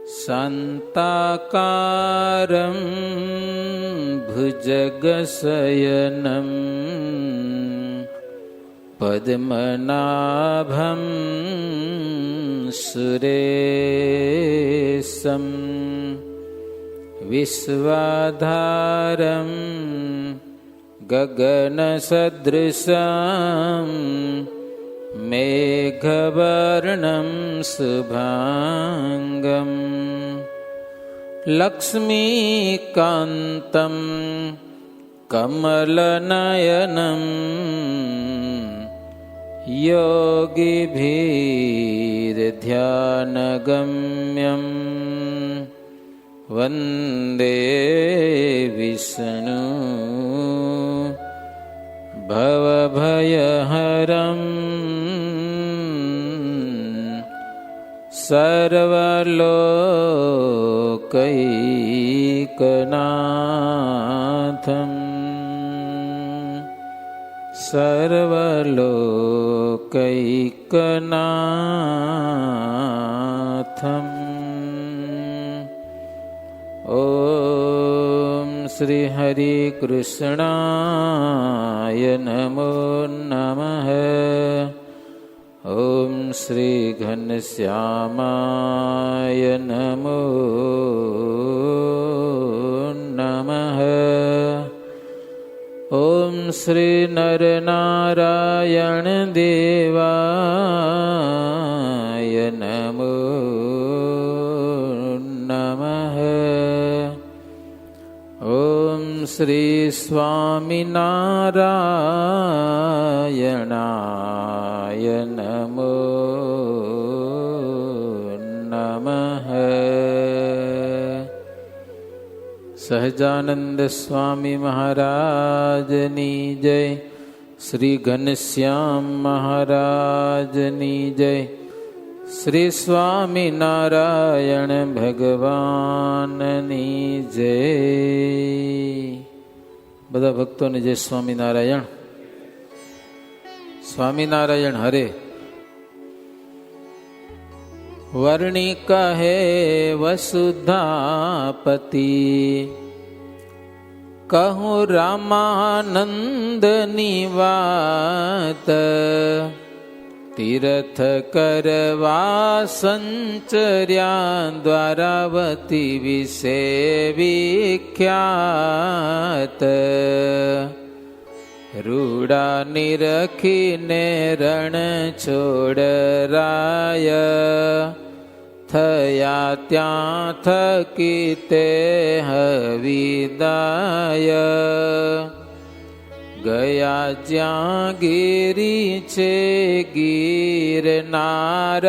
શાંતાકારં ભુજગશયનં પદ્મનાભં સુરેશં વિશ્વાધારં ગગનસદૃશં મેઘવર્ણં શુભાંગં લક્ષ્મીકાન્तं કમલનયનં યોગીભીર્ધ્યાનગમ્યં વંદે વિષ્ણુ ભવભયહરં સર્વલોકૈકનાથં સર્વલોકૈકનાથં. ઓમ શ્રી હરિ કૃષ્ણાય નમો નમઃ. ઓમ શ્રી ઘનશ્યામાય નમો નમઃ. ઓમ શ્રી નરનારાયણ દેવાય નમો નમઃ. ઓમ શ્રી સ્વામિનારાયણાય નમો નમઃ. સહજાનંદ સ્વામી મહારાજની જય. શ્રી ઘનશ્યામ મહારાજની જય. શ્રી સ્વામિનારાયણ ભગવાનની જય. બધા ભક્તોને જય સ્વામિનારાયણ. સ્વામિનારાયણ હરે. વર્ણિ કહે વસુધાપતિ, કહું રામાનંદની વાત. તીર્થ કરવા સંચર્યા દ્વારાવતી વિશે વિખ્યાત. રૂડા નિરખીને રણ છોડરાય, થયા ત્યાં થકી તે હવિદાય. ગયા જ્યાં ગિરી છે ગિરનાર,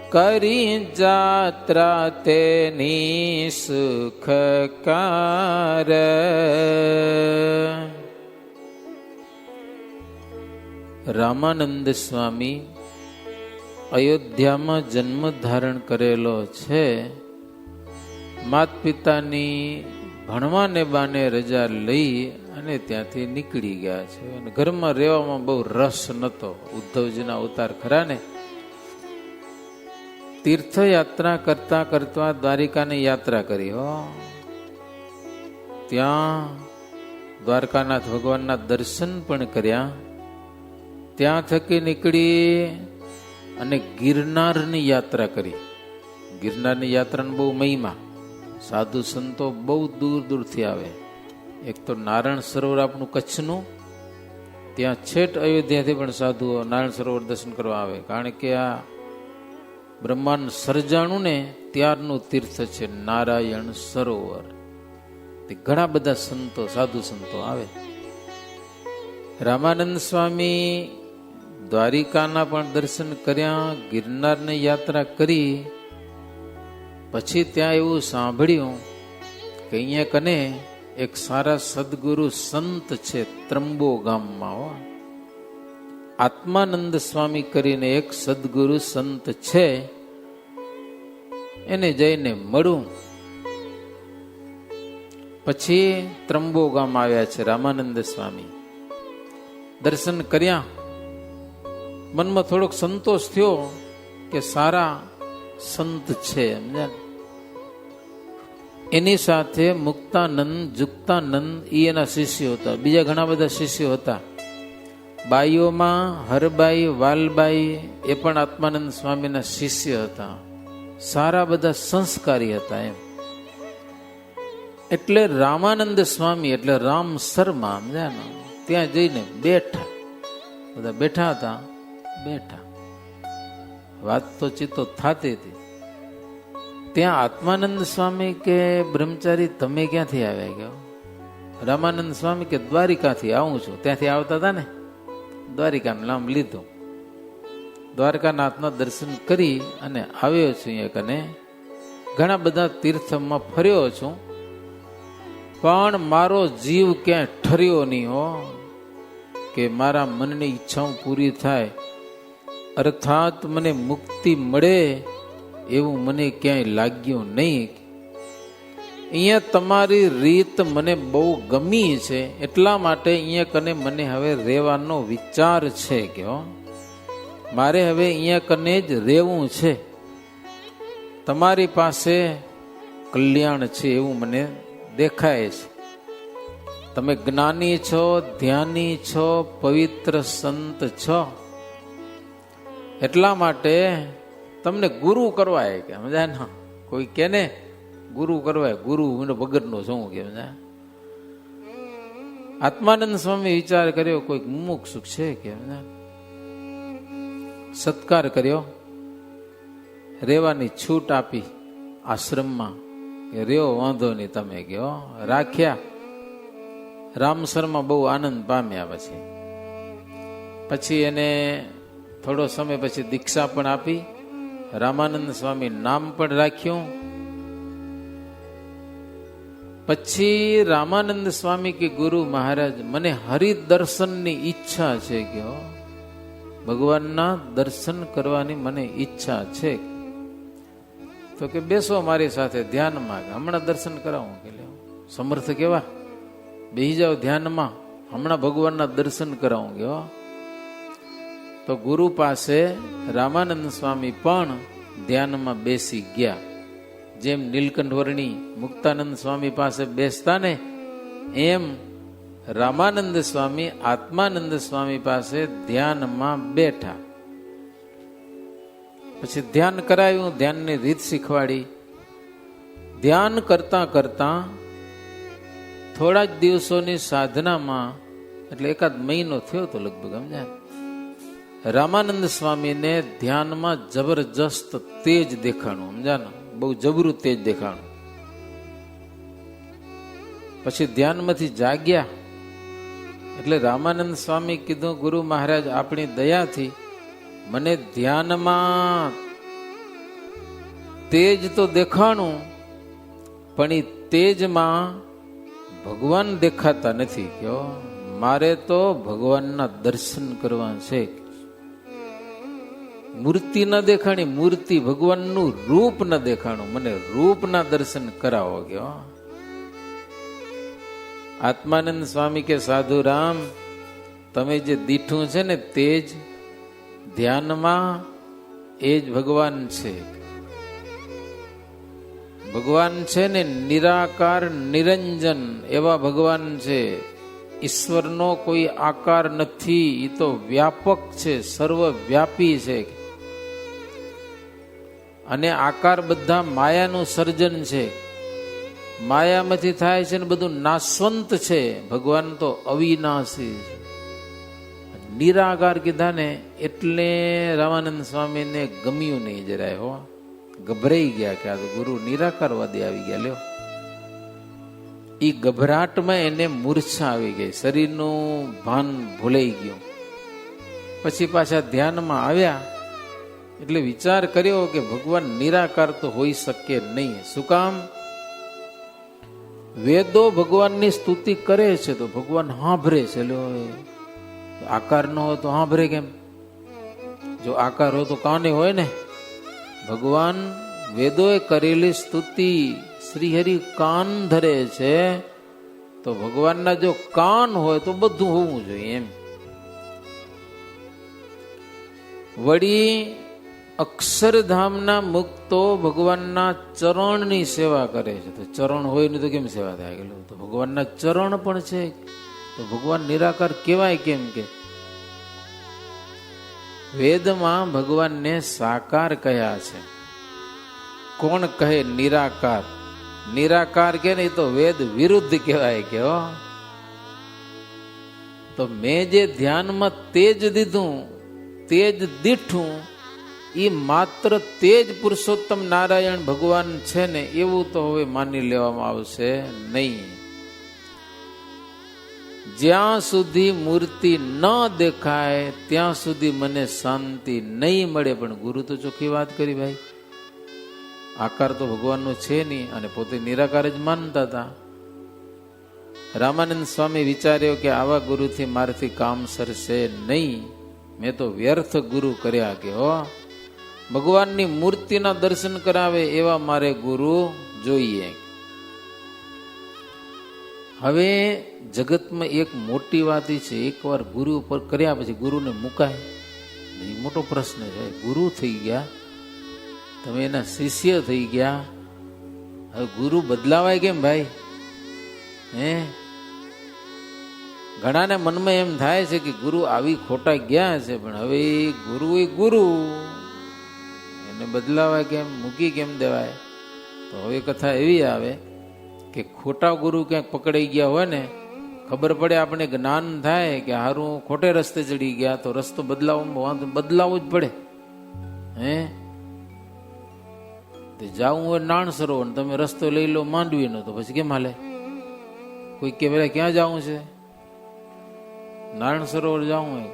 કરી જાત્રા તેની સુખકાર. રામાનંદ સ્વામી અયોધ્યામાં જન્મ ધારણ કરેલો છે. માત પિતાની ભણવાને બાને રજા લઈ અને ત્યાંથી નીકળી ગયા છે. અને ઘરમાં રહેવામાં બહુ રસ નહોતો. ઉદ્ધવજીના અવતાર ખરા ને. તીર્થયાત્રા કરતા કરતા દ્વારિકાની યાત્રા કરી. ત્યાં દ્વારકાનાથ ભગવાનના દર્શન પણ કર્યા. ત્યાં થકી નીકળી અને ગિરનારની યાત્રા કરી. ગિરનારની યાત્રાનો બહુ મહિમા. સાધુ સંતો બહુ દૂર દૂરથી આવે. એક તો નારાયણ સરોવર આપણું કચ્છનું, ત્યાં છેટ અયોધ્યાથી પણ સાધુઓ નારાયણ સરોવર દર્શન કરવા આવે. કારણ કે આ બ્રહ્માંડ સર્જાણું ને ત્યારનું તીર્થ છે નારાયણ સરોવર. તે ઘણા બધા સંતો સાધુ સંતો આવે. રામાનંદ સ્વામી દ્વારિકાના પણ દર્શન કર્યા, ગિરનારની યાત્રા કરી. પછી ત્યાં એવું સાંભળ્યું કે અહીંયા કને એક સારા સદગુરુ સંત છે ત્રંબો ગામમાં. આત્માનંદ સ્વામી કરીને એક સદગુરુ સંત છે, એને જઈને મળું. પછી ત્રંબો ગામ આવ્યા છે રામાનંદ સ્વામી. દર્શન કર્યા. મનમાં થોડોક સંતોષ થયો કે સારા સંત છે, સમજ્યા ને? એની સાથે મુક્તાનંદ, જુક્તાનંદ એ એના શિષ્યો હતા. બીજા ઘણા બધા શિષ્યો હતા. બાઈઓમાં હરબાઈ, વાલબાઈ એ પણ આત્માનંદ સ્વામીના શિષ્ય હતા. સારા બધા સંસ્કારી હતા એમ. એટલે રામાનંદ સ્વામી એટલે રામ શર્મા, સમજ્યા ને? ત્યાં જઈને બેઠા, બધા બેઠા હતા. બેઠા વાત તો ચિત્તો થતી હતી. ત્યાં આત્માનંદ સ્વામી કે બ્રહ્મચારી તમે ક્યાંથી આવ્યા? ગયો રામાનંદ સ્વામી કે દ્વારિકાથી આવું છું. ત્યાંથી આવતા હતા ને, દ્વારિકાનું નામ લીધું. દ્વારકાનાથના દર્શન કરી અને આવ્યો છું અહીંયા કને. ઘણા બધા તીર્થમાં ફર્યો છું, પણ મારો જીવ ક્યાંય ઠર્યો નહીં હો કે મારા મનની ઈચ્છાઓ પૂરી થાય, અર્થાત મને મુક્તિ મળે એવું મને ક્યાંય લાગ્યું નહીં. અહીંયા તમારી રીત મને બહુ ગમી છે, એટલા માટે અહીંયા કને મને હવે રહેવાનો વિચાર છે કે મારે હવે અહીંયા કને જ રહેવું છે. તમારી પાસે કલ્યાણ છે એવું મને દેખાય છે. તમે જ્ઞાની છો, ધ્યાની છો, પવિત્ર સંત છો, એટલા માટે તમને ગુરુ કરવાય કે સમજાય ને? કોઈ કે ને ગુરુ કરવાય, ગુરુ વગરનો શું કે સમજાય? આત્માનંદ સ્વામી વિચાર કર્યો કોઈક મુમુક્ષુ છે કે સમજાય? સત્કાર કર્યો, રેવાની છૂટ આપી આશ્રમમાં કે રહ્યો વાંધો નહીં તમે ગયો. રાખ્યા. રામ શર્મા બહુ આનંદ પામ્યા. પછી એને થોડો સમય પછી દીક્ષા પણ આપી, રામાનંદ સ્વામી નામ પણ રાખ્યું. પછી રામાનંદ સ્વામી કે ગુરુ મહારાજ મને હરિદર્શનની ઈચ્છા છે કે ભગવાનના દર્શન કરવાની મને ઈચ્છા છે. તો કે બેસો મારી સાથે ધ્યાનમાં, હમણાં દર્શન કરાવું. કે લ્યો સમર્થ કેવા, બેસી જાઓ ધ્યાનમાં, હમણાં ભગવાનના દર્શન કરાવું. ગયો તો ગુરુ પાસે રામાનંદ સ્વામી પણ ધ્યાનમાં બેસી ગયા. જેમ નીલકંઠ વર્ણી મુક્તાનંદ સ્વામી પાસે બેસતા ને, એમ રામાનંદ સ્વામી આત્માનંદ સ્વામી પાસે ધ્યાનમાં બેઠા. પછી ધ્યાન કરાયું, ધ્યાનની રીત શીખવાડી. ધ્યાન કરતા કરતા થોડા જ દિવસોની સાધનામાં, એટલે એકાદ મહિનો થયો તો લગભગ, સમજ્યા? રામાનંદ સ્વામીને ધ્યાનમાં જબરજસ્ત તેજ દેખાણું, સમજ્યા ને? બહુ જબરું તેજ દેખાણું. પછી ધ્યાનમાંથી જાગ્યા એટલે રામાનંદ સ્વામી કીધું, ગુરુ મહારાજ આપણી દયાથી મને ધ્યાનમાં તેજ તો દેખાણું, પણ એ તેજમાં ભગવાન દેખાતા નથી. કયો મારે તો ભગવાનના દર્શન કરવા છે. મૂર્તિ ન દેખાણી, મૂર્તિ ભગવાનનું રૂપ ન દેખાણું, મને રૂપના દર્શન કરાવો. કયો આત્માનંદ સ્વામી કે સાધુ રામ, તમે જે દીઠું છે ને તેજ ધ્યાનમાં, એ જ ભગવાન છે. ભગવાન છે ને નિરાકાર નિરંજન એવા ભગવાન છે. ઈશ્વરનો કોઈ આકાર નથી, એ તો વ્યાપક છે, સર્વવ્યાપી છે. અને આકાર બધા માયાનું સર્જન છે, માયામાંથી થાય છે ને બધું નાશવંત છે. ભગવાન તો અવિનાશી છે. નિરાકાર કીધા ને એટલે રામાનંદ સ્વામીને ગમ્યું નહીં જરાય. હો ગભરાઈ ગયા કે આ તો ગુરુ નિરાકારવાદી આવી ગયા. લ્યો એ ગભરાટમાં એને મૂર્છા આવી ગઈ, શરીરનું ભાન ભૂલાઈ ગયું. પછી પાછા ધ્યાનમાં આવ્યા એટલે વિચાર કર્યો કે ભગવાન નિરાકાર તો હોઈ શકે નહીં. શું કામ? વેદો ભગવાનની સ્તુતિ કરે છે તો ભગવાન સાંભળે છે. આકાર ન હોય તો સાંભળે કેમ? જો આકાર હોય તો કાને હોય ને. ભગવાન વેદોએ કરેલી સ્તુતિ શ્રીહરિ કાન ધરે છે, તો ભગવાનના જો કાન હોય તો બધું હોવું જોઈએ એમ. વળી અક્ષરધામના મુક્તો ભગવાનના ચરણની સેવા કરે છે. તો ચરણ હોય ને તો કેમ સેવા થાય? તો ભગવાનના ચરણ પણ છે, તો ભગવાન નિરાકાર કેવાય કેમ? કે વેદમાં ભગવાનને સાકાર કહ્યા છે. કોણ કહે નિરાકાર? નિરાકાર કે નહીં તો વેદ વિરુદ્ધ કહેવાય કે હો. તો મેં જે ધ્યાનમાં તેજ દીધું, તેજ દીઠું, એ માત્ર તેજ પુરુષોત્તમ નારાયણ ભગવાન છે ને એવું તો હવે માની લેવામાં આવશે નહીં. જ્યાં સુધી મૂર્તિ ન દેખાય ત્યાં સુધી મને શાંતિ નહીં મળે. પણ ગુરુ તો ચોખ્ખી વાત કરી ભાઈ, આકાર તો ભગવાનનો છે નહીં અને પોતે નિરાકાર જ માનતા હતા. રામાનંદ સ્વામી વિચાર્યો કે આવા ગુરુથી મારાથી કામ સરશે નહીં, મેં તો વ્યર્થ ગુરુ કર્યા કે હો. ભગવાનની મૂર્તિના દર્શન કરાવે એવા મારે ગુરુ જોઈએ. હવે જગતમાં એક મોટી વાત છે, એકવાર ગુરુ ઉપર કર્યા પછી ગુરુને મુકાય? એ મોટો પ્રશ્ન છે. ગુરુ થઈ ગયા, તમે એના શિષ્ય થઈ ગયા, હવે ગુરુ બદલાવાય કેમ ભાઈ? ઘણાને મનમાં એમ થાય છે કે ગુરુ આવી ખોટા ગયા છે, પણ હવે ગુરુ એ ગુરુ, એને બદલાવાય કેમ, મૂકી કેમ દેવાય? તો હવે કથા એવી આવે કે ખોટા ગુરુ ક્યાંક પકડાઈ ગયા હોય ને, ખબર પડે, આપણે જ્ઞાન થાય કે હારું ખોટે રસ્તે ચડી ગયા, તો રસ્તો બદલાવો જ પડે. જાવું હોય નાણ સરોવર, તમે રસ્તો લઈ લો માંડવીનો, તો પછી કેમ હાલે? કોઈ કે પેલા ક્યાં જવું છે? નારાયણ સરોવર જવું હોય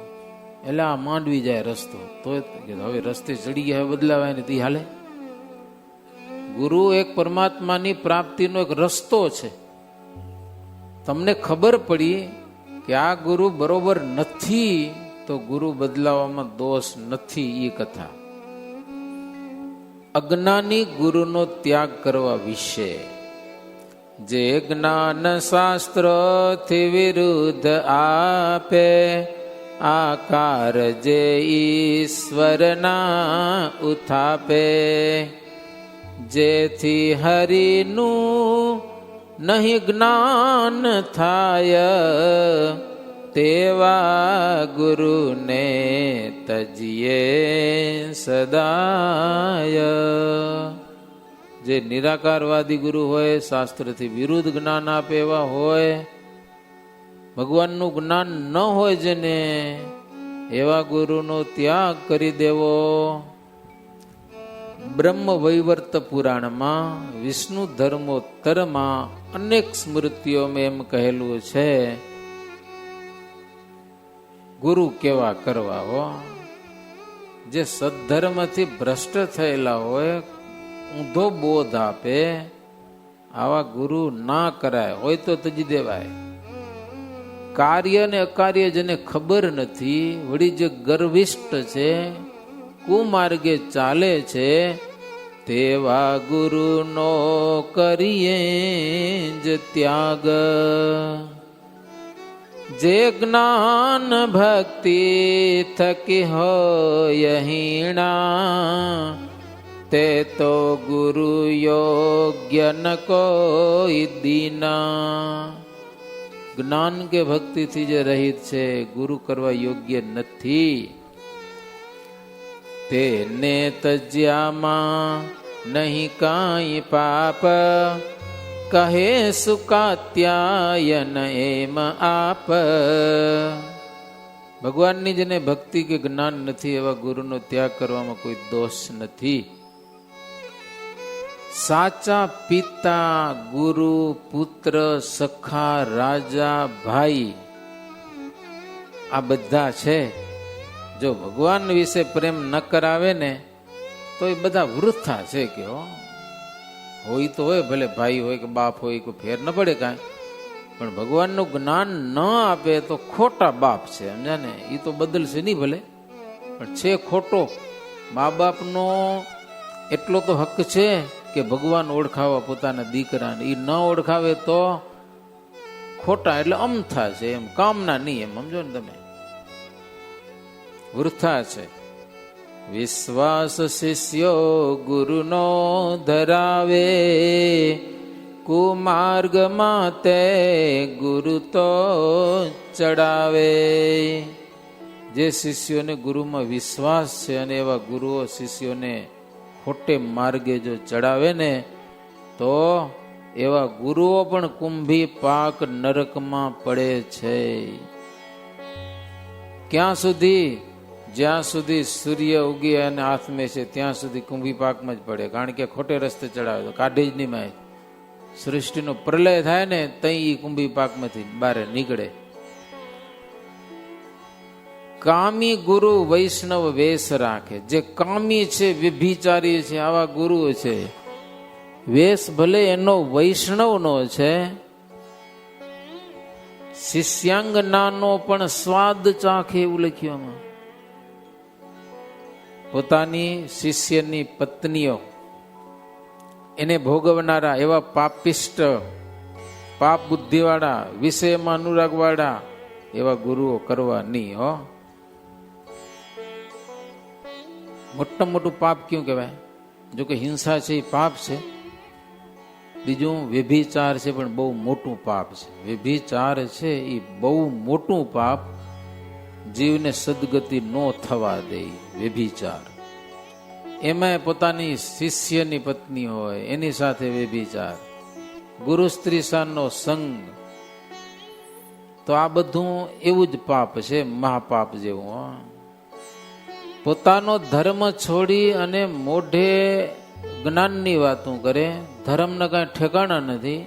એટલે આ માંડવી જાય રસ્તો, તો હવે રસ્તે ચડી ગયા, હવે બદલાવાય ને તે હાલે? ગુરુ એક પરમાત્માની પ્રાપ્તિનો એક રસ્તો છે. તમને ખબર પડી કે આ ગુરુ બરોબર નથી, તો ગુરુ બદલાવામાં દોષ નથી. એ કથા અજ્ઞાની ગુરુનો ત્યાગ કરવા વિશે. જે જ્ઞાન શાસ્ત્ર થી વિરુદ્ધ આપે, આકાર જે ઈશ્વરના ઉથાપે, જેથી હરિનું નહીં જ્ઞાન થાય, તેવા ગુરુને તજીએ સદાય. જે નિરાકારવાદી ગુરુ હોય, શાસ્ત્રથી વિરુદ્ધ જ્ઞાન આપે એવા હોય, ભગવાનનું જ્ઞાન ન હોય જેને, એવા ગુરુનો ત્યાગ કરી દેવો. બ્રહ્મ વૈવર્ત પુરાણમાં વિષ્ણુ ધર્મોત્તરમાં અનેક સ્મૃતિઓમાં એમ કહેલું છે, ગુરુ કેવા કરવા હો. જે સદ્ધર્મથી ભ્રષ્ટ થયેલા હોય, ઊંધો બોધ આપે, આવા ગુરુ ના કરાય. હોય તો તજી દેવાય. કાર્ય ને અકાર્ય જેને ખબર નથી, વળી જે ગર્વિષ્ઠ છે, કુમાર્ગે ચાલે છે, તેવા ગુરુનો કરીએ જ ત્યાગ. જે જ્ઞાન ભક્તિ થકી હોય હીણા, તે તો ગુરુ યોગ્ય ન કોઈ દીના. જ્ઞાન કે ભક્તિથી જે રહિત છે, ગુરુ કરવા યોગ્ય નથી. તેને તજ્યામાં નહીં કાંઈ પાપ, કહે સુકાત્યાયન એમ આપ. ભગવાનની જેને ભક્તિ કે જ્ઞાન નથી, એવા ગુરુનો ત્યાગ કરવામાં કોઈ દોષ નથી. સાચા પિતા, ગુરુ, પુત્ર, સખા, રાજા, ભાઈ, આ બધા છે. જો ભગવાન વિશે પ્રેમ ન કરાવે ને, તો એ બધા વૃથા છે. કે હોય તો હોય, ભલે ભાઈ હોય કે બાપ હોય, કોઈ ફેર ન પડે કાંઈ, પણ ભગવાનનું જ્ઞાન ન આપે તો ખોટા બાપ છે, સમજ્યા ને? એ તો બદલશે નહીં ભલે, પણ છે ખોટો. મા બાપનો એટલો તો હક છે કે ભગવાન ઓળખાવા પોતાના દીકરાને, એ ન ઓળખાવે તો ખોટા, એટલે અમથા છે, એમ કામના નહીં, એમ સમજો ને તમે? વૃથા છે. વિશ્વાસ શિષ્યો ગુરુનો ધરાવે, કુમાર્ગમાં તે ગુરુ તો ચડાવે. જે શિષ્યોને ગુરુમાં વિશ્વાસ છે અને એવા ગુરુઓ શિષ્યોને ખોટે માર્ગે જો ચડાવે ને તો એવા ગુરુઓ પણ કુંભી પાક નરકમાં પડે છે. ક્યાં સુધી? જ્યાં સુધી સૂર્ય ઉગે અને આથમે છે ત્યાં સુધી કુંભી પાકમાં જ પડે. કારણ કે ખોટે રસ્તે ચડાવે તો કાઢી જ નહીં માય. સૃષ્ટિનો પ્રલય થાય ને તઈ એ કુંભી પાકમાંથી બહાર નીકળે. કામી ગુરુ વૈષ્ણવ વેશ રાખે. જે કામી છે, વ્યભિચારી છે, આવા ગુરુ છે, વેશ ભલે એનો વૈષ્ણવનો છે, શિષ્યાંગનાનો પણ સ્વાદ ચાખે એવું લખ્યું. પોતાની શિષ્યની પત્નીઓ એને ભોગવનારા એવા પાપિષ્ટ, પાપ બુદ્ધિવાળા, વિષયમાં અનુરાગવાળા એવા ગુરુઓ કરવા નહીં. હો, મોટા મોટું પાપ ક્યું કહેવાય? જોકે હિંસા છે એ પાપ છે. બીજું વ્યભિચાર છે, પણ બહુ મોટું પાપ છે. વ્યભિચાર છે એ બહુ મોટું પાપ, જીવને સદગતિ ન થવા દે. વ્યભિચાર એમાં પોતાની શિષ્યની પત્ની હોય એની સાથે વ્યભિચાર, ગુરુ સ્ત્રી સાનો સંગ, તો આ બધું એવું જ પાપ છે, મહાપાપ જેવું. પોતાનો ધર્મ છોડી અને મોઢે જ્ઞાનની વાતો કરે. ધર્મના કાંઈ ઠેકાણા નથી.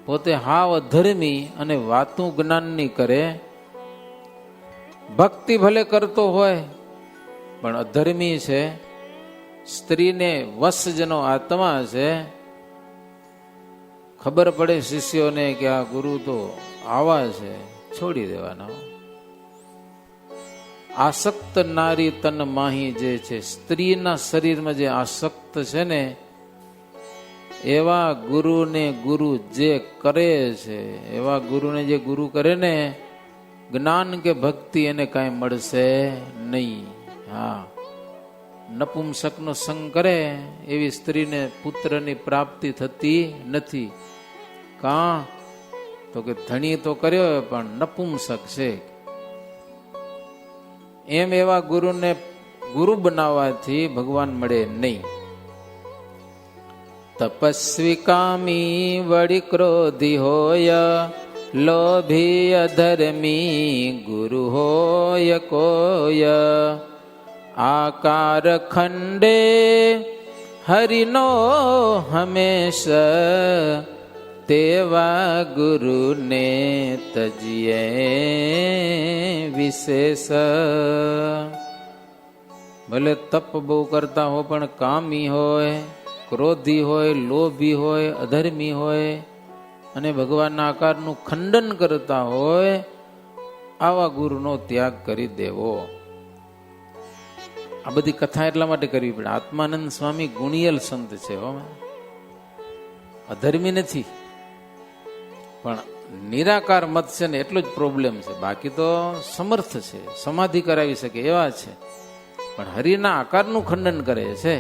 પોતે હાવ અધર્મી અને વાતું જ્ઞાનની કરે. ભક્તિ ભલે કરતો હોય પણ અધર્મી છે. સ્ત્રીને વશ જેનો આત્મા છે. ખબર પડે શિષ્યોને કે આ ગુરુ તો આવા છે, છોડી દેવાના. આસક્ત નારી તન માહી જે છે, સ્ત્રીના શરીરમાં જે આસક્ત છે ને, એવા ગુરુને ગુરુ જે કરે છે, એવા ગુરુને જે ગુરુ કરે ને, જ્ઞાન કે ભક્તિ એને કાંઈ મળશે નહીં. હા, નપુંસકનો સંગ કરે એવી સ્ત્રીને પુત્રની પ્રાપ્તિ થતી નથી. કાં તો કે ધણી તો કર્યો પણ નપુંસક છે. એમ એવા ગુરુને ગુરુ બનાવવાથી ભગવાન મળે નહીં. તપસ્વી કામી વળી ક્રોધી હોય, લોભી અધર્મી ગુરુ હોય કોય. આકાર ખંડે હરિનો હંમેશ, તેવા ગુરુને તજીએ વિશેષ. ભલે તપ બહુ કરતા હો પણ કામી હોય, ક્રોધી હોય, લોભી હોય, અધર્મી હોય અને ભગવાનના આકારનું ખંડન કરતા હોય, આવા ગુરુનો ત્યાગ કરી દેવો. આ બધી કથા એટલા માટે કરવી પડે. આત્માનંદ સ્વામી ગુણિયલ સંત છે. હો, અધર્મી નથી, પણ નિરાકાર મત છે ને એટલો જ પ્રોબ્લેમ છે. બાકી તો સમર્થ છે, સમાધિ કરાવી શકે એવા છે, પણ હરિના આકારનું ખંડન કરે છે.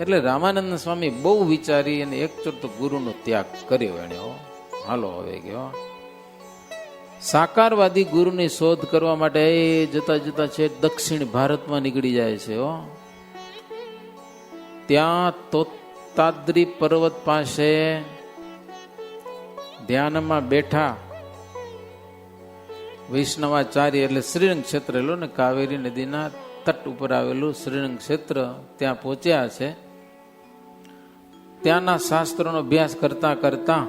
એટલે રામાનંદ સ્વામી બહુ વિચારી અને એક ચોર તો ગુરુનો ત્યાગ કર્યો એને. હાલો હવે ગયો. સાકારવાદી ગુરુની શોધ કરવા માટે જતા જતા છે દક્ષિણ ભારતમાં નીકળી જાય છે. ત્યાં તોતાદ્રી પર્વત પાસે ધ્યાનમાં બેઠા વૈષ્ણવાચાર્ય, એટલે શ્રીરંગ ક્ષેત્ર ને કાવેરી નદીના તટ ઉપર આવેલું શ્રીરંગ ક્ષેત્ર, ત્યાં પહોંચ્યા છે. ત્યાંના શાસ્ત્રોનો અભ્યાસ કરતા કરતા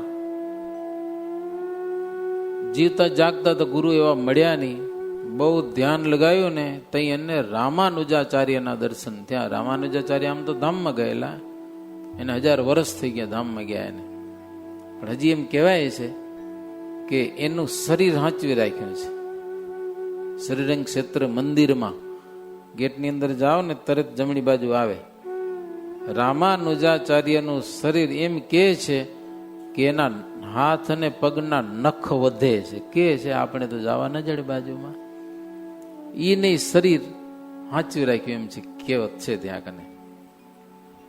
જીવતા જાગતા તો ગુરુ એવા મળ્યા નહીં. બહુ ધ્યાન લગાવ્યું ને તઈ એને રામાનુજાચાર્યના દર્શન થયા. રામાનુજાચાર્ય આમ તો ધામમાં ગયેલા, એને 1000 વર્ષ થઈ ગયા ધામમાં ગયા એને, પણ હજી એમ કહેવાય છે કે એનું શરીર હાંચવી રાખ્યું છે. શ્રીરંગ ક્ષેત્ર મંદિરમાં ગેટની અંદર જાઓ ને તરત જમણી બાજુ આવે રામાનુજાચાર્યનું શરીર. એમ કે છે કે એના હાથ અને પગના નખ વધે છે. કે છે આપણે તો જવા ન જડે બાજુમાં. ઈ નહીં, શરીર સાચું રાખ્યું એમ છે, કહેવત છે ત્યાં કને.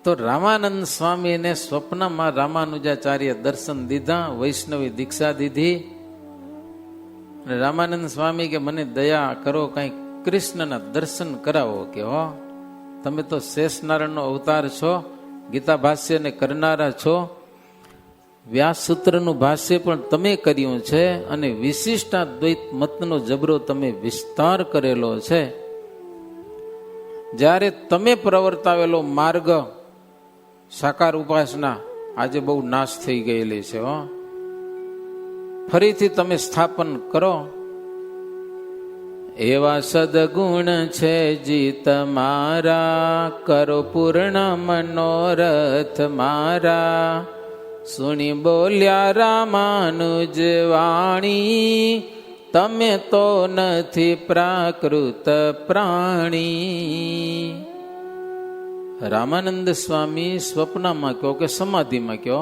તો રામાનંદ સ્વામીને સ્વપ્નમાં રામાનુજાચાર્ય દર્શન દીધા, વૈષ્ણવી દીક્ષા દીધી. અને રામાનંદ સ્વામી કે મને દયા કરો, કઈ કૃષ્ણના દર્શન કરાવો. કે હો, તમે તો શેષનારાયણનો અવતાર છો, ગીતા ભાષ્યને કરનારા છો, વ્યાસસૂત્રનું ભાષ્ય પણ તમે કર્યું છે, અને વિશિષ્ટાદ્વૈત મતનો જબરો તમે વિસ્તાર કરેલો છે. જ્યારે તમે પ્રવર્તાવેલો માર્ગ સાકાર ઉપાસના આજે બહુ નાશ થઈ ગયેલી છે, ફરીથી તમે સ્થાપન કરો. એવા સદગુણ છે જીત મારા, કરો પૂર્ણ મનોરથ મારા. સુણી બોલ્યા રામાનુજ વાણી, તમે તો નથી પ્રાકૃત પ્રાણી. રામાનંદ સ્વામી સ્વપ્નમાં કહો કે સમાધિમાં કહો,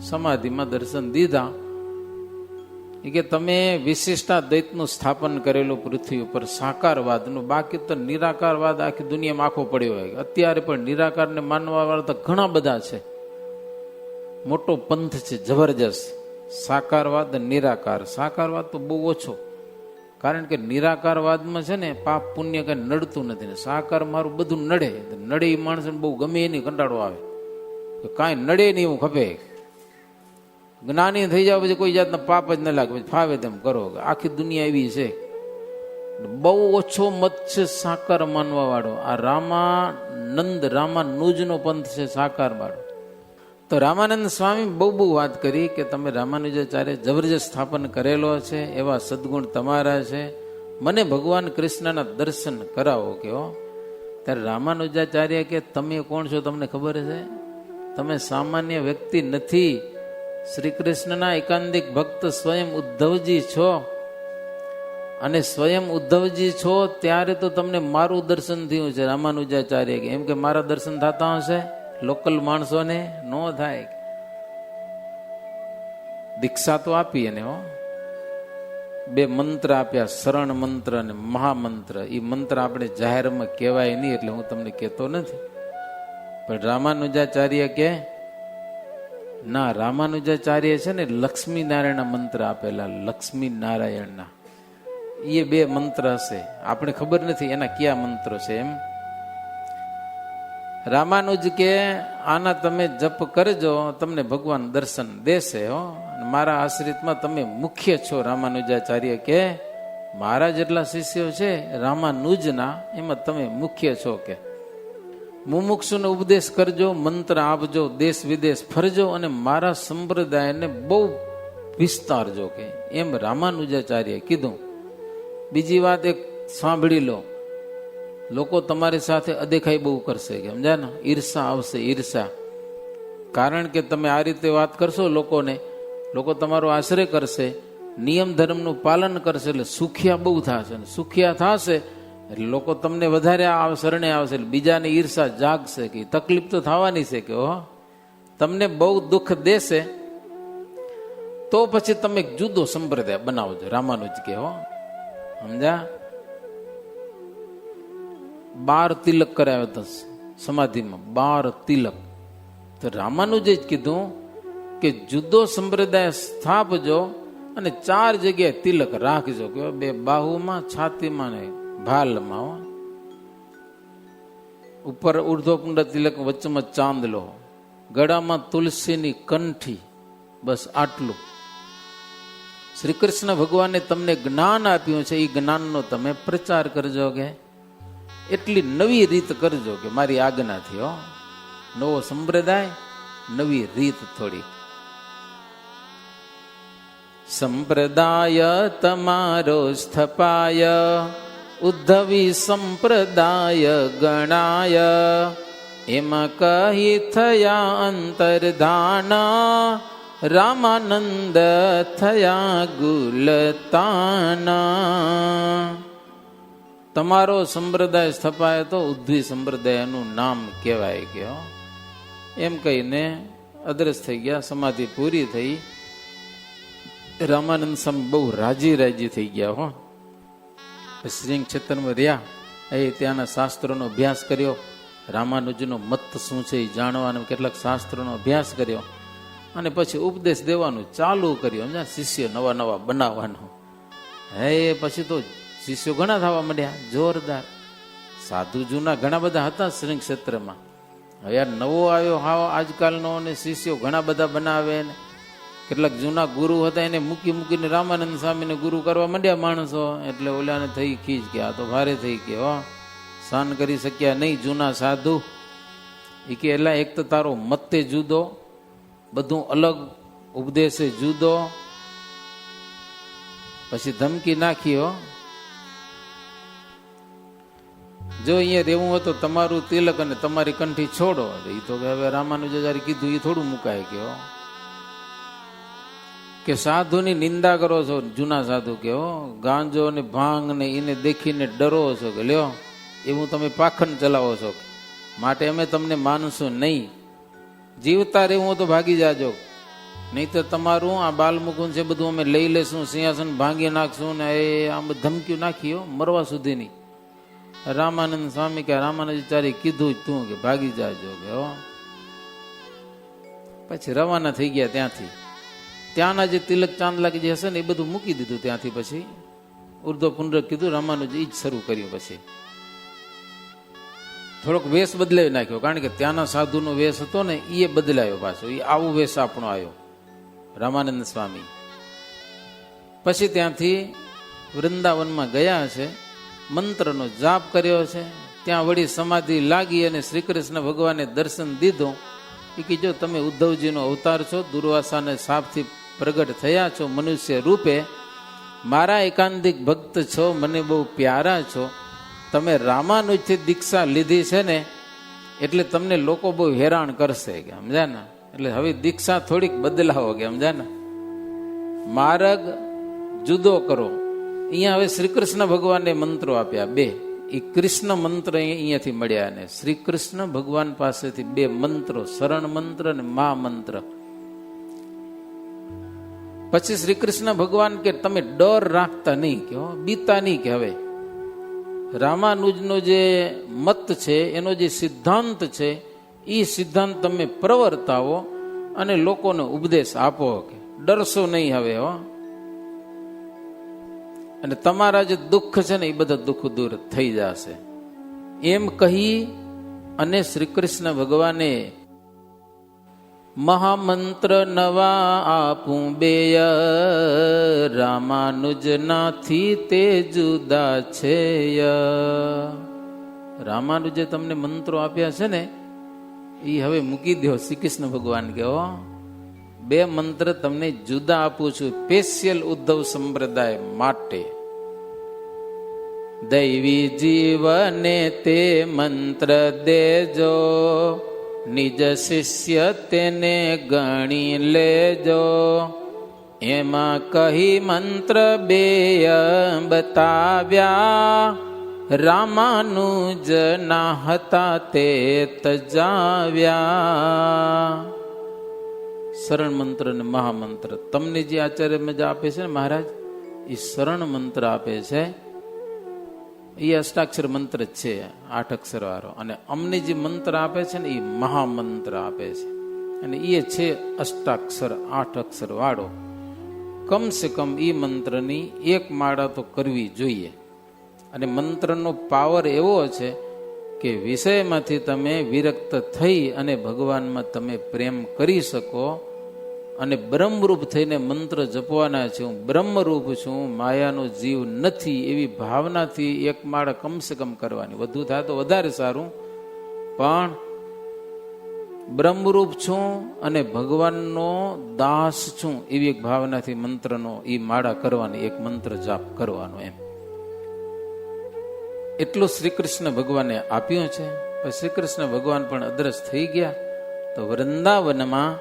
સમાધિમાં દર્શન દીધા કે તમે વિશિષ્ટાદ્વૈતનું સ્થાપન કરેલું પૃથ્વી ઉપર સાકારવાદનું. બાકી તો નિરાકારવાદ આખી દુનિયામાં આખો પડ્યો હોય. અત્યારે પણ નિરાકારને માનવા વાળા તો ઘણા બધા છે, મોટો પંથ છે જબરજસ્ત. સાકારવાદ, નિરાકાર. સાકારવાદ તો બહુ ઓછો, કારણ કે નિરાકારવાદમાં છે ને પાપ પુણ્ય કઈ નડતું નથી. ને સાકાર મારું બધું નડે. નડે એ માણસને બહુ ગમે એની કંટાળો આવે, કાંઈ નડે નહીં એવું ખપે. જ્ઞાની થઈ જાવ પછી કોઈ જાતના પાપ જ ન લાગે, પછી ફાવે તેમ કરો. આખી દુનિયા એવી છે. બહુ ઓછો મત છે સાકાર માનવા વાળો. આ રામાનંદ રામાનુજનો પંથ છે સાકાર વાળો. તો રામાનંદ સ્વામી બહુ વાત કરી કે તમે રામાનુજાચાર્ય જબરજસ્ત સ્થાપન કરેલો છે, એવા સદગુણ તમારા છે, મને ભગવાન કૃષ્ણના દર્શન કરાવો. કહો ત્યારે રામાનુજાચાર્ય કે તમે કોણ છો તમને ખબર છે? તમે સામાન્ય વ્યક્તિ નથી, શ્રી કૃષ્ણના એકાંતિક ભક્ત સ્વયં ઉદ્ધવજી છો. અને સ્વયં ઉદ્ધવજી છો ત્યારે તો તમને મારું દર્શન થયું છે. રામાનુજાચાર્ય કે એમ કે મારા દર્શન થતા હશે, લોકલ માણસોને ન થાય. દીક્ષા તો આપી એને, 2 મંત્ર આપ્યા, શરણ મંત્ર અને મહામંત્ર. એ મંત્ર આપણે જાહેરમાં કહેવાય નહીં એટલે હું તમને કહેતો નથી. પણ રામાનુજાચાર્ય કે ના, રામાનુજાચાર્ય છે ને લક્ષ્મી નારાયણના મંત્ર આપેલા, લક્ષ્મી નારાયણના. એ 2 મંત્ર હશે, આપણે ખબર નથી એના કયા મંત્રો છે એમ. રામાનુજ કે આના તમે જપ કરજો, તમને ભગવાન દર્શન દેશે. મારા આશ્રિતમાં તમે મુખ્ય છો. રામાનુજાચાર્ય કે મારા જેટલા શિષ્યો છે રામાનુજના, એમાં તમે મુખ્ય છો. કે મુમુક્ષુને ઉપદેશ કરજો, મંત્ર આપજો, દેશ વિદેશ ફરજો, અને મારા સંપ્રદાયને બહુ વિસ્તારજો. કે એમ રામાનુજાચાર્ય કીધું. બીજી વાત એક સાંભળી લો, લોકો તમારી સાથે અદેખાઈ બહુ કરશે. કે સમજ્યા ને, ઈર્ષા આવશે, ઈર્ષા. કારણ કે તમે આ રીતે વાત કરશો લોકોને, લોકો તમારો આશ્રય કરશે, નિયમ ધર્મનું પાલન કરશે, એટલે સુખિયા બહુ થશે. સુખિયા થશે એટલે લોકો તમને વધારે શરણે આવશે, એટલે બીજાની ઈર્ષા જાગશે. કે તકલીફ તો થવાની છે. કે તમને બહુ દુઃખ દેશે તો પછી તમે જુદો સંપ્રદાય બનાવજો. રામાનુજ કે સમજ્યા, 12 તિલક કરાવ્યો હતો સમાધિમાં, 12 તિલક. તો રામાનુજે જ કીધું કે જુદો સંપ્રદાય સ્થાપજો અને 4 જગ્યાએ તિલક રાખજો. કે 2 બાહુમાં, છાતીમાં ને ભાલમાં. ઉપર ઉર્ધ્વપુંડ તિલક, વચ્ચેમાં ચાંદલો, ગળામાં તુલસીની કંઠી. બસ આટલું. શ્રી કૃષ્ણ ભગવાને તમને જ્ઞાન આપ્યું છે, એ જ્ઞાનનો તમે પ્રચાર કરજો. કે એટલી નવી રીત કરજો કે મારી આજ્ઞાથી. નવો સંપ્રદાય, નવી રીત થોડી. સંપ્રદાય તમારો સ્થપાય, ઉદ્ધવી સંપ્રદાય ગણાય. એમાં કહી થયા અંતર્ધાના, રામાનંદ થયા ગુલતાના. તમારો સંપ્રદાય સ્થપાય તો ઉદ્ધવી સંપ્રદાયનું નામ કહેવાય. કે એમ કહીને અદ્રશ્ય થઈ ગયા. સમાધિ પૂરી થઈ. રામાનંદ સ્વામી બહુ રાજી થઈ ગયા. શ્રી ક્ષેત્રમાં રહ્યા ત્યાંના શાસ્ત્રોનો અભ્યાસ કર્યો, રામાનુજનો મત શું છે એ જાણવાનો કેટલાક શાસ્ત્રોનો અભ્યાસ કર્યો, અને પછી ઉપદેશ દેવાનું ચાલુ કર્યું. સમજ્યા? શિષ્ય નવા નવા બનાવવાનો. પછી તો શિષ્યો ઘણા થવા માંડ્યા, જોરદાર. સાધુ જૂના ઘણા બધા હતા શ્રી ક્ષેત્રમાં. હવે યાર નવો આવ્યો હાવ આજકાલનો, અને શિષ્યો ઘણા બધા બનાવે ને કેટલાક જૂના ગુરુ હતા એને મૂકીને રામાનંદ સ્વામીને ગુરુ કરવા માંડ્યા માણસો. એટલે ઓલાને થઈ ખીજ કે આ તો ભારે થઈ ગયો, સહન કરી શક્યા નહીં જૂના સાધુ. એ કે એટલે એક તો તારો મતે જુદો, બધું અલગ, ઉપદેશે જુદો. પછી ધમકી નાખી, જો અહીંયા રહેવું હોય તો તમારું તિલક અને તમારી કંઠી છોડો. એ તો હવે રામાનુજાચાર્ય કીધું એ થોડું મુકાય કે સાધુની નિંદા કરો છો. જૂના સાધુ કે ગાંજો ને ભાંગ ને એને દેખીને ડરો છો કે લ્યો એવું તમે પાખંડ ચલાવો છો, માટે અમે તમને માનશું નહીં. જીવતા રહેવું તો ભાગી જાજો, નહીં તો તમારું આ બાલમુકુંદ છે બધું અમે લઈ લેશું, સિંહાસન ભાંગી નાખશું ને આમ ધમકીઓ નાખી મરવા સુધીની. રામાનંદ સ્વામી કે રામાનંદાચાર્ય કીધું જ તું કે ભાગી જાજો કે પછી રવાના થઈ ગયા ત્યાંથી. ત્યાંના જે તિલક ચાંદલા જે હશે ને એ બધું મૂકી દીધું ત્યાંથી. પછી ઉર્ધ્વ પુનરક કીધું, રામાનુજ એ જ શરૂ કર્યું. પછી થોડોક વેશ બદલાવી નાખ્યો, કારણ કે ત્યાંના સાધુનો વેશ હતો ને એ બદલાયો પાછો. એ આવો વેશ આપણો આવ્યો રામાનંદ સ્વામી. પછી ત્યાંથી વૃંદાવનમાં ગયા છે, મંત્રનો જાપ કર્યો છે. ત્યાં વળી સમાધિ લાગી અને શ્રી કૃષ્ણ ભગવાને દર્શન દીધો. એ કે જો તમે ઉદ્ધવજીનો અવતાર છો, દુર્વાસાને સાપથી પ્રગટ થયા છો મનુષ્ય રૂપે, મારા એકાંતિક ભક્ત છો, મને બહુ પ્યારા છો. તમે રામાનુજથી દીક્ષા લીધી છે ને એટલે તમને લોકો બહુ હેરાન કરશે કે સમજ્યા ને, એટલે હવે દીક્ષા થોડીક બદલાવો કે સમજ્યા ને, માર્ગ જુદો કરો. અહીંયા હવે શ્રી કૃષ્ણ ભગવાનને મંત્રો આપ્યા બે. એ કૃષ્ણ મંત્ર અહીંયાથી મળ્યા ને શ્રી કૃષ્ણ ભગવાન પાસેથી બે મંત્રો, શરણ મંત્ર અને મહા મંત્ર. પછી શ્રી કૃષ્ણ ભગવાન કે તમે ડર રાખતા નહીં, કે બીતા નહીં, કે હવે રામાનુજનો જે મત છે એનો જે સિદ્ધાંત છે એ સિદ્ધાંત તમે પ્રવર્તાવો અને લોકોને ઉપદેશ આપો, કે ડરશો નહીં હવે અને તમારા જે દુઃખ છે ને એ બધા દુઃખ દૂર થઈ જશે. એમ કહી અને શ્રી કૃષ્ણ ભગવાને મહામંત્ર નવા આપું બેય, રામાનુજનાથી તે જુદા છે. રામાનુજે તમને મંત્રો આપ્યા છે ને એ હવે મૂકી દો. શ્રી કૃષ્ણ ભગવાન કે બે મંત્ર તમને જુદા આપું છું, સ્પેશિયલ ઉદ્ધવ સંપ્રદાય માટે. દૈવી જીવને તે મંત્ર દેજો, નિજ શિષ્ય તેને ગણી લેજો. એમાં કહી મંત્ર બેય બતાવ્યા, રામાનુજ ના હતા તે તજાવ્યા. શરણ મંત્ર ને મહામંત્ર તમને જે આચાર્ય મજા આપે છે ને મહારાજ, એ શરણ મંત્ર આપે છે. એ અષ્ટાક્ષર મંત્ર જ છે, 8 અક્ષર વાળો. અને અમને જે મંત્ર આપે છે ને એ મહામંત્ર આપે છે, અને એ છે અષ્ટાક્ષર 8 અક્ષર વાળો. કમસે કમ એ મંત્રની એક માળા તો કરવી જોઈએ. અને મંત્રનો પાવર એવો છે કે વિષયમાંથી તમે વિરક્ત થઈ અને ભગવાનમાં તમે પ્રેમ કરી શકો. અને બ્રહ્મરૂપ થઈને મંત્ર જપવાના છે, હું બ્રહ્મરૂપ છું, માયાનો જીવ નથી, એવી ભાવનાથી એક માળા કમસે કમ કરવાની. વધુ થાય તો વધારે સારું, પણ બ્રહ્મરૂપ છું અને ભગવાનનો દાસ છું એવી એક ભાવનાથી મંત્રનો એ માળા કરવાની, એક મંત્ર જાપ કરવાનો. એમ એટલું શ્રી કૃષ્ણ ભગવાને આપ્યું છે. પણ શ્રી કૃષ્ણ ભગવાન પણ અદ્રશ્ય થઈ ગયા તો વૃંદાવનમાં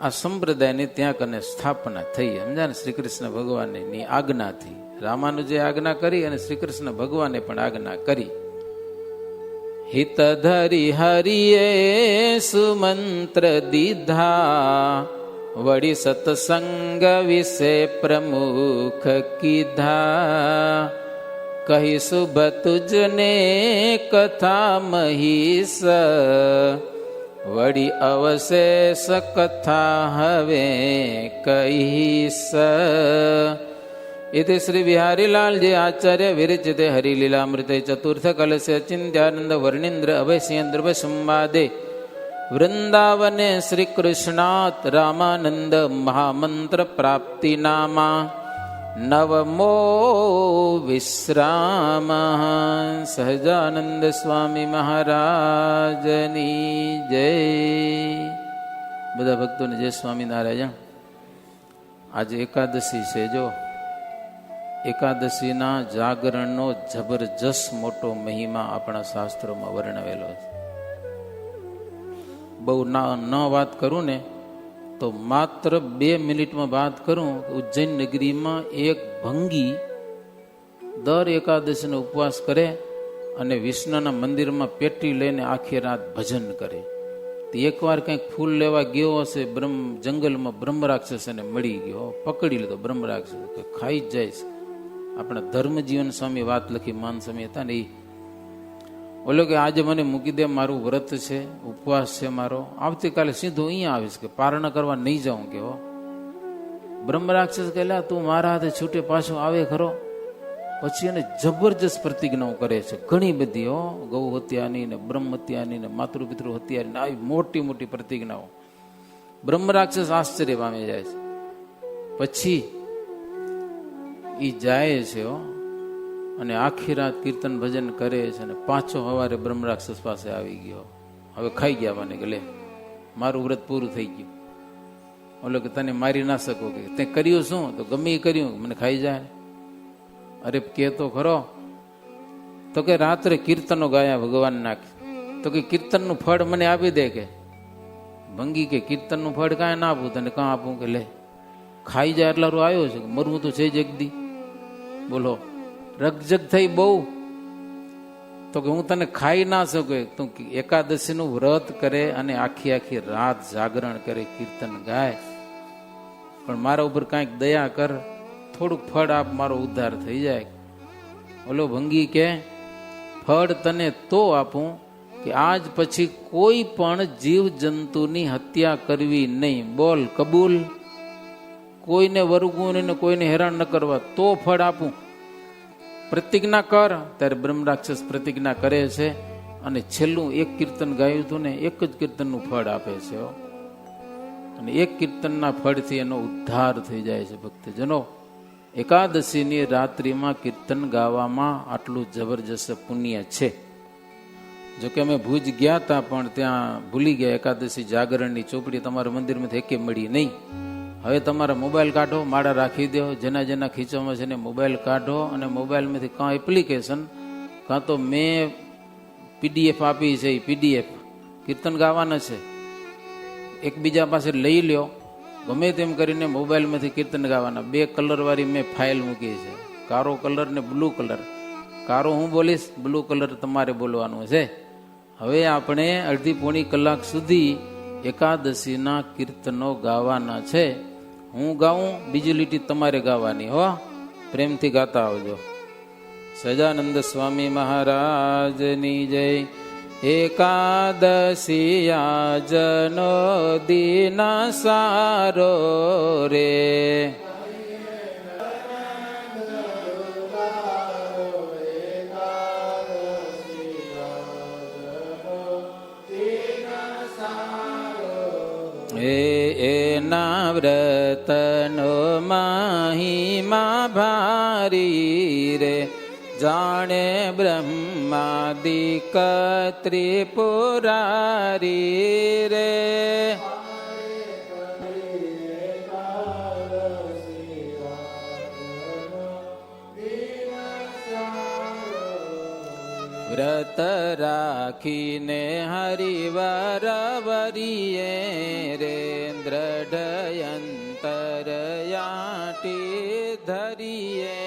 આ સંપ્રદાયની ત્યાં કને સ્થાપના થઈ. સમજા ને, શ્રી કૃષ્ણ ભગવાનની આજ્ઞાથી. રામાનુજે આજ્ઞા કરી અને શ્રી કૃષ્ણ ભગવાને પણ આજ્ઞા કરી. હિત ધરી હરિએ સુમંત્ર દીધા, વળી સત્સંગ વિશે પ્રમુખ કીધા. કહી શુભ તુજને કથા મહીસ વળી અવશેષ કથા હવે કહીસ. इति श्री बिहारीलाल जी आचार्य विरचिते हरिलीलामृते चतुर्थ कलशे चिंत्यानंद वर्णींद्र अभयसिंह संवादे वृंदावने श्री कृष्णात् रामानंद महामंत्र प्राप्ति नामा नवमो विश्राम. सहजानंद स्वामी महाराजनी जय. બધા ભક્તોને જય સ્વામિનારાયણ. આજે એકાદશી છે. જો એકાદશીના જાગરણનો જબરજસ્ત મોટો મહિમા આપણા શાસ્ત્રોમાં વર્ણવેલો છે. બહુ ન વાત કરું ને તો માત્ર 2 મિનિટમાં વાત કરું. ઉજ્જૈન નગરીમાં એક ભંગી દર એકાદશીનો ઉપવાસ કરે અને વિષ્ણુના મંદિરમાં પેટી લઈને આખી રાત ભજન કરે. એકવાર કંઈક ફૂલ લેવા ગયો હશે, જંગલમાં બ્રહ્મ રાક્ષસ એને મળી ગયો, પકડી લીધો. બ્રહ્મ રાક્ષસ ખાઈ જ જાય છે. આપણા ધર્મજીવન સ્વામી વાત લખી, માન સ્વામી હતા ને, એ બોલો કે આજે મને મૂકી દે, મારું વ્રત છે, ઉપવાસ છે મારો, આવતીકાલે સીધું અહીંયા આવીશ, કે પારણ કરવા નહીં જાઉં. કે બ્રહ્મ રાક્ષસ કહેલા તું મારા હાથે છૂટે પાછો આવે ખરો. પછી એને જબરજસ્ત પ્રતિજ્ઞાઓ કરે છે, ઘણી બધી. ગૌ હત્યાની ને બ્રહ્મ હત્યાની ને માતૃપિતૃ હત્યાની, આવી મોટી મોટી પ્રતિજ્ઞાઓ. બ્રહ્મ રાક્ષસ આશ્ચર્ય પામી જાય છે. પછી એ જાય છે અને આખી રાત કીર્તન ભજન કરે છે અને પાછો સવારે બ્રહ્મ રાક્ષસ પાસે આવી ગયો. હવે ખાઈ ગયા મને કે લે મારું વ્રત પૂરું થઈ ગયું. ઓલો કે તને મારી ના શકો, કે તે કર્યું શું? તો ગમે એ કર્યું, મને ખાઈ જાય. અરે કે તો ખરો. તો કે રાત્રે કીર્તનો ગાયા ભગવાન નાખે. તો કે કીર્તનનું ફળ મને આપી દે. કે ભંગી કે કીર્તનનું ફળ કાંઈ ના આપું તને, કાં આપું? કે લે ખાઈ જાય એટલા આવ્યો છે, મરવું તો છે જ એકદી. બોલો રગજગ થઈ બહુ. તો કે હું તને ખાઈ ના શકું. તું એકાદશીનું વ્રત કરે અને આખી આખી રાત જાગરણ કરે, કીર્તન ગાય, પણ મારા ઉપર કાંઈક દયા કર, થોડુંક ફળ આપ, મારો ઉદ્ધાર થઈ જાય. ઓલો ભંગી કે ફળ તને તો આપું કે આજ પછી કોઈ પણ જીવ જંતુની હત્યા કરવી નહીં. બોલ કબૂલ. કોઈને વરગવું નહીં, કોઈને હેરાન ન કરવા, તો ફળ આપું. પ્રતિજ્ઞા કર. ત્યારે બ્રહ્મ રાક્ષસ પ્રતિજ્ઞા કરે છે અને છેલ્લું એક કીર્તન ગાયું હતું ને, એક જ કીર્તનનું ફળ આપે છે. અને એક કીર્તનના ફળથી એનો ઉદ્ધાર થઈ જાય છે. ભક્તજનો, એકાદશીની રાત્રિમાં કીર્તન ગાવામાં આટલું જબરજસ્ત પુણ્ય છે. જોકે અમે ભુજ ગયા હતા, પણ ત્યાં ભૂલી ગયા. એકાદશી જાગરણની ચોપડી તમારા મંદિરમાંથી એકે મળી નહીં. હવે તમારા મોબાઈલ કાઢો, માળા રાખી દો, જેના જેના ખીચામાં છે ને મોબાઈલ કાઢો અને મોબાઈલમાંથી કાં એપ્લિકેશન કાં તો મેં PDF આપી છે, એ PDF કીર્તન ગાવાના છે, એકબીજા પાસે લઈ લ્યો. ગમે તેમ કરીને મોબાઈલમાંથી કીર્તન ગાવાના. 2 કલરવાળી મેં ફાઇલ મૂકી છે, કારો કલર ને બ્લુ કલર. કારો હું બોલીશ, બ્લુ કલર તમારે બોલવાનું છે. હવે આપણે અડધી પોણી કલાક સુધી એકાદશીના કીર્તનો ગાવાના છે. હું ગાઉં, બીજી લીટી તમારે ગાવાની. હો, પ્રેમથી ગાતા આવજો. સહજાનંદ સ્વામી મહારાજની જય. એકાદશી આજનો દિન સારો રે, એના વ્રતનો મહિમા ભારી રે, જાણે બ્રહ્માદિક ત્રિપુરારી રે. વ્રત રાખીને હરિવર વરીએ રે, દ્રઢ અંતર યાટી ધરીએ